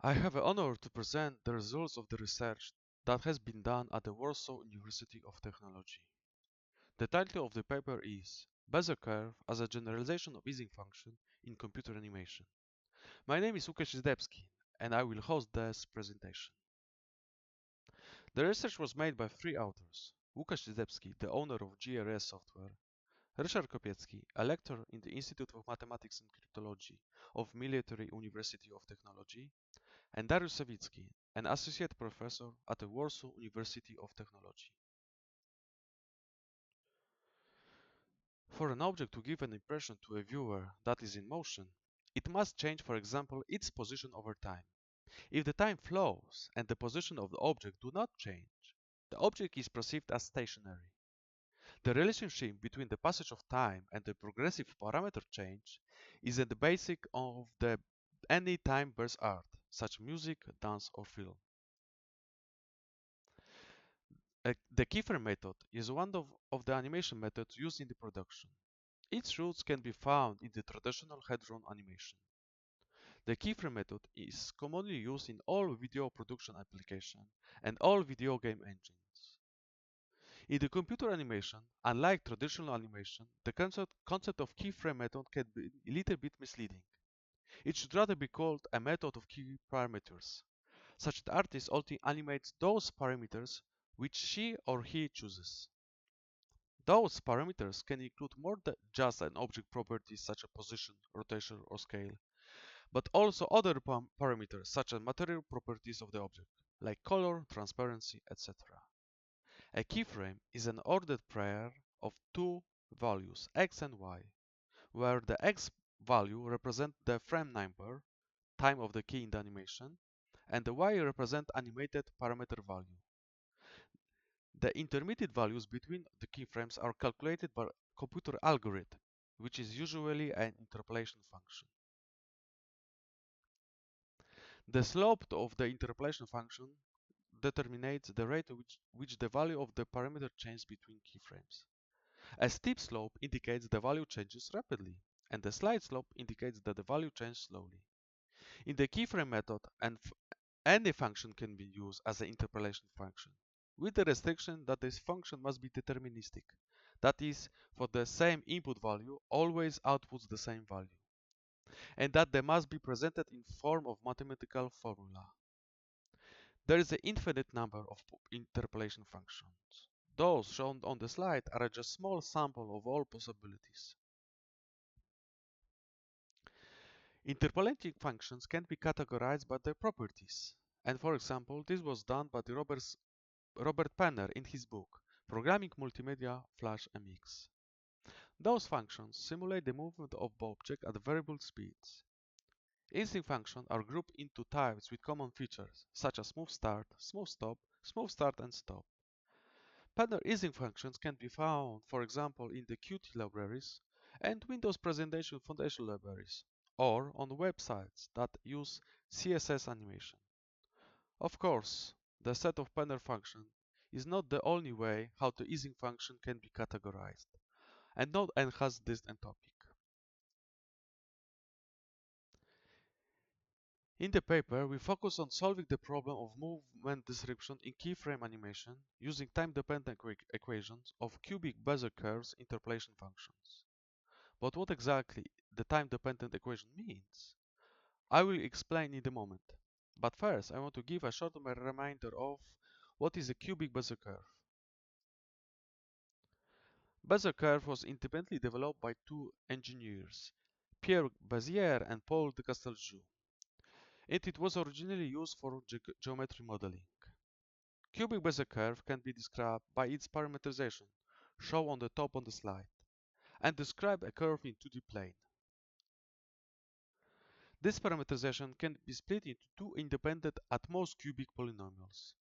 I have the honor to present the results of the research that has been done at the Warsaw University of Technology. The title of the paper is Bézier curve as a generalization of Ising function in computer animation. My name is Łukasz Izdebski and I will host this presentation. The research was made by three authors: Łukasz Izdebski, the owner of GRS software; Ryszard Kopiecki, a lecturer in the Institute of Mathematics and Cryptology of Military University of Technology; and Dariusz Sawicki, an associate professor at the Warsaw University of Technology. For an object to give an impression to a viewer that is in motion, it must change, for example, its position over time. If the time flows and the position of the object do not change, the object is perceived as stationary. The relationship between the passage of time and the progressive parameter change is at the basic of any time-based art, such music, dance, or film. The keyframe method is one of the animation methods used in the production. Its roots can be found in the traditional head-drawn animation. The keyframe method is commonly used in all video production applications and all video game engines. In the computer animation, unlike traditional animation, the concept of keyframe method can be a little bit misleading. It should rather be called a method of key parameters. Such that artist only animates those parameters which she or he chooses. Those parameters can include more than just an object properties such as position, rotation, or scale, but also other parameters such as material properties of the object, like color, transparency, etc. A keyframe is an ordered pair of two values, x and y, where the x value represents the frame number, time of the key in the animation, and the y represent animated parameter value. The intermediate values between the keyframes are calculated by a computer algorithm, which is usually an interpolation function. The slope of the interpolation function determines the rate at which the value of the parameter changes between keyframes. A steep slope indicates the value changes rapidly, and a slight slope indicates that the value changes slowly. In the keyframe method, any function can be used as an interpolation function, with the restriction that this function must be deterministic. That is, for the same input value always outputs the same value, and that they must be presented in form of mathematical formula. There is an infinite number of interpolation functions. Those shown on the slide are just a small sample of all possibilities. Interpolating functions can be categorized by their properties, and for example, this was done by Robert Penner in his book, Programming Multimedia Flash MX. Those functions simulate the movement of the object at variable speeds. Easing functions are grouped into types with common features, such as smooth start, and stop. Penner easing functions can be found, for example, in the Qt libraries and Windows Presentation Foundation libraries, or on websites that use CSS animation. Of course, the set of Penner functions is not the only way how the easing function can be categorized, and not enhance this topic. In the paper, we focus on solving the problem of movement description in keyframe animation using time-dependent equations of cubic Bézier curves interpolation functions. But what exactly the time-dependent equation means, I will explain in a moment. But first, I want to give a short reminder of what is a cubic Bézier curve. Bézier curve was independently developed by two engineers, Pierre Bézier and Paul de Casteljou. It was originally used for geometry modeling. Cubic Bézier curve can be described by its parameterization, shown on the top on the slide, and describe a curve in 2D plane. This parameterization can be split into two independent at most cubic polynomials.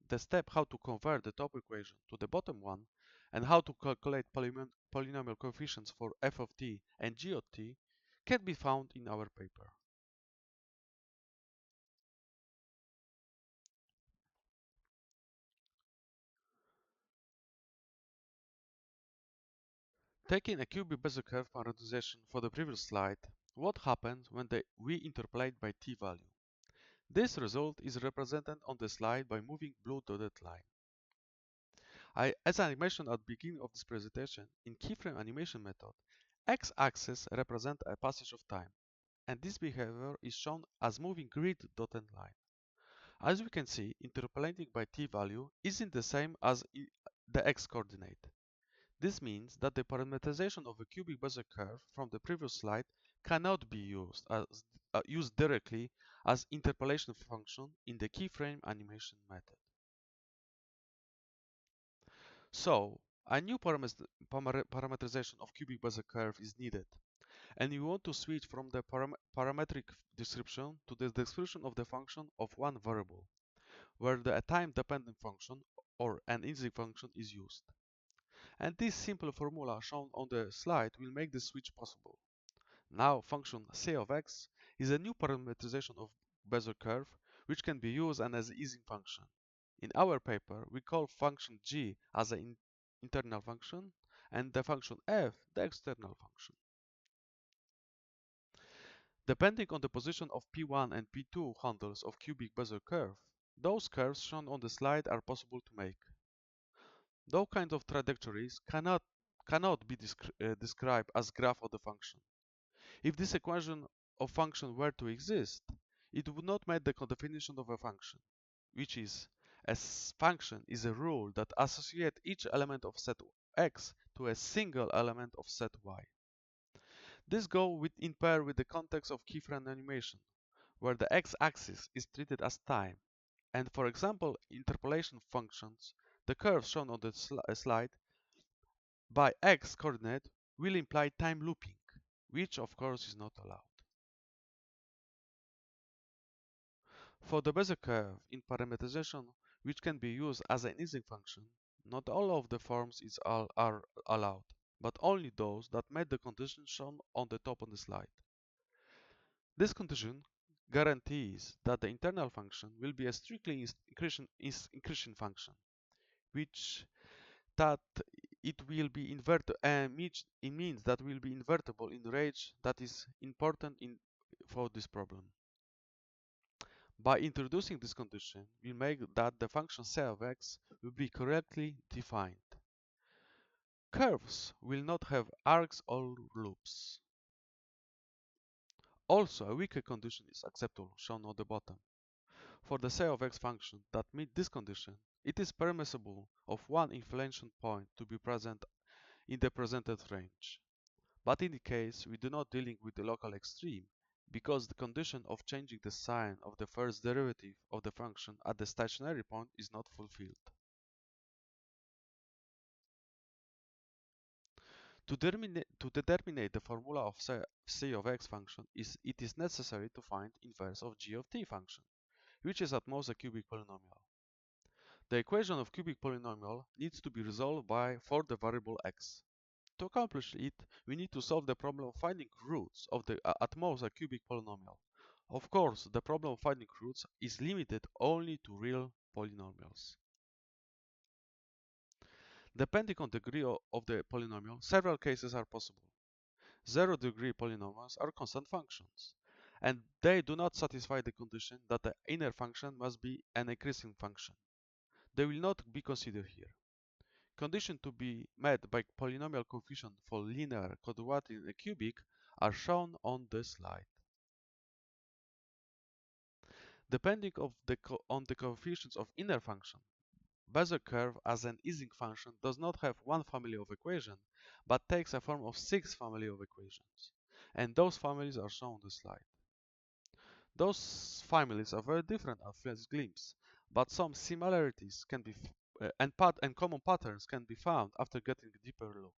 The step how to convert the top equation to the bottom one and how to calculate polynomial coefficients for f of t and g of t can be found in our paper. Taking a cubic Bézier curve parameterization for the previous slide, what happens when we interpolate by t value? This result is represented on the slide by moving blue dotted line. As I mentioned at the beginning of this presentation, in keyframe animation method, x-axis represents a passage of time, and this behavior is shown as moving grid dotted line. As we can see, interpolating by t-value isn't the same as the x-coordinate. This means that the parameterization of a cubic Bézier curve from the previous slide cannot be used directly as interpolation function in the keyframe animation method. So, a new parameterization of cubic Bézier curve is needed, and we want to switch from the parametric description to the description of the function of one variable, where the time-dependent function or an easing function is used. And this simple formula shown on the slide will make the switch possible. Now, function c of x is a new parameterization of Bézier curve, which can be used as an easing function. In our paper, we call function g as an internal function and the function f the external function. Depending on the position of P1 and P2 handles of cubic Bézier curve, those curves shown on the slide are possible to make. Those kinds of trajectories cannot be described as graph of the function. If this equation of function were to exist, it would not meet the definition of a function, which is a function is a rule that associates each element of set x to a single element of set y. This goes in pair with the context of keyframe animation, where the x-axis is treated as time, and for example, interpolation functions, the curves shown on the slide by x-coordinate will imply time looping, which of course is not allowed. For the Bézier curve in parameterization, which can be used as an easing function, not all of the forms are allowed, but only those that meet the condition shown on the top of the slide. This condition guarantees that the internal function will be a strictly increasing function, which that it will be inverted, it means that will be invertible in range that is important for this problem. By introducing this condition, we make that the function c of x will be correctly defined. Curves will not have arcs or loops. Also, a weaker condition is acceptable, shown on the bottom. For the c of x function that meet this condition, it is permissible of one inflection point to be present in the presented range. But in the case we do not dealing with the local extreme, because the condition of changing the sign of the first derivative of the function at the stationary point is not fulfilled. To determine the formula of c of x function, it is necessary to find inverse of g of t function, which is at most a cubic polynomial. The equation of cubic polynomial needs to be resolved for the variable x. To accomplish it, we need to solve the problem of finding roots of the at most a cubic polynomial. Of course, the problem of finding roots is limited only to real polynomials. Depending on the degree of the polynomial, several cases are possible. Zero-degree polynomials are constant functions, and they do not satisfy the condition that the inner function must be an increasing function. They will not be considered here. Conditions to be met by polynomial coefficient for linear quadratic and cubic are shown on the slide. Depending on the coefficients of inner function, Bézier curve as an easing function does not have one family of equations, but takes a form of 6 family of equations, and those families are shown on the slide. Those families are very different at first glimpse, but some similarities can be and common patterns can be found after getting a deeper look.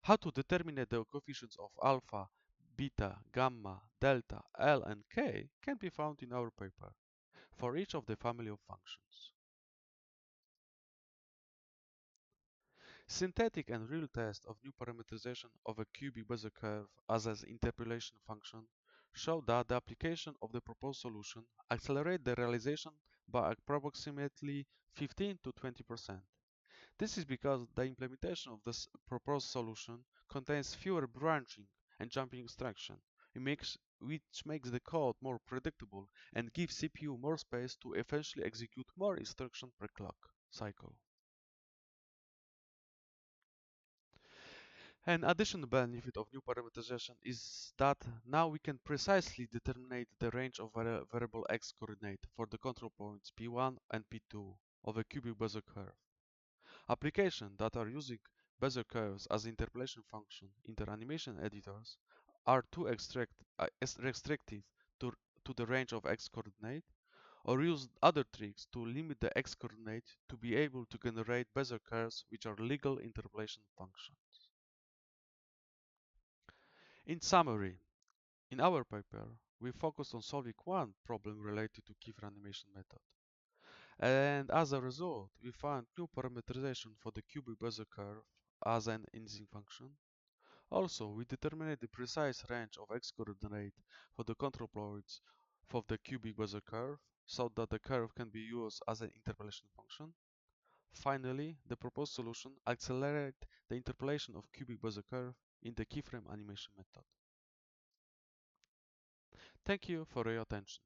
How to determine the coefficients of alpha, beta, gamma, delta, L, and K can be found in our paper for each of the family of functions. Synthetic and real tests of new parameterization of a cubic Bézier curve as an interpolation function show that the application of the proposed solution accelerates the realization by approximately 15 to 20%. This is because the implementation of this proposed solution contains fewer branching and jumping instructions, which makes the code more predictable and gives CPU more space to eventually execute more instructions per clock cycle. An additional benefit of new parameterization is that now we can precisely determine the range of variable x coordinate for the control points p1 and p2 of a cubic Bézier curve. Applications that are using Bézier curves as interpolation function in their animation editors are too restrictive to, to the range of x coordinate, or use other tricks to limit the x coordinate to be able to generate Bézier curves which are legal interpolation functions. In summary, in our paper, we focused on solving one problem related to keyframe animation method. And as a result, we found new parameterization for the cubic Bézier curve as an easing function. Also, we determined the precise range of x coordinate for the control points for the cubic Bézier curve, so that the curve can be used as an interpolation function. Finally, the proposed solution accelerates the interpolation of cubic Bézier curve in the keyframe animation method. Thank you for your attention.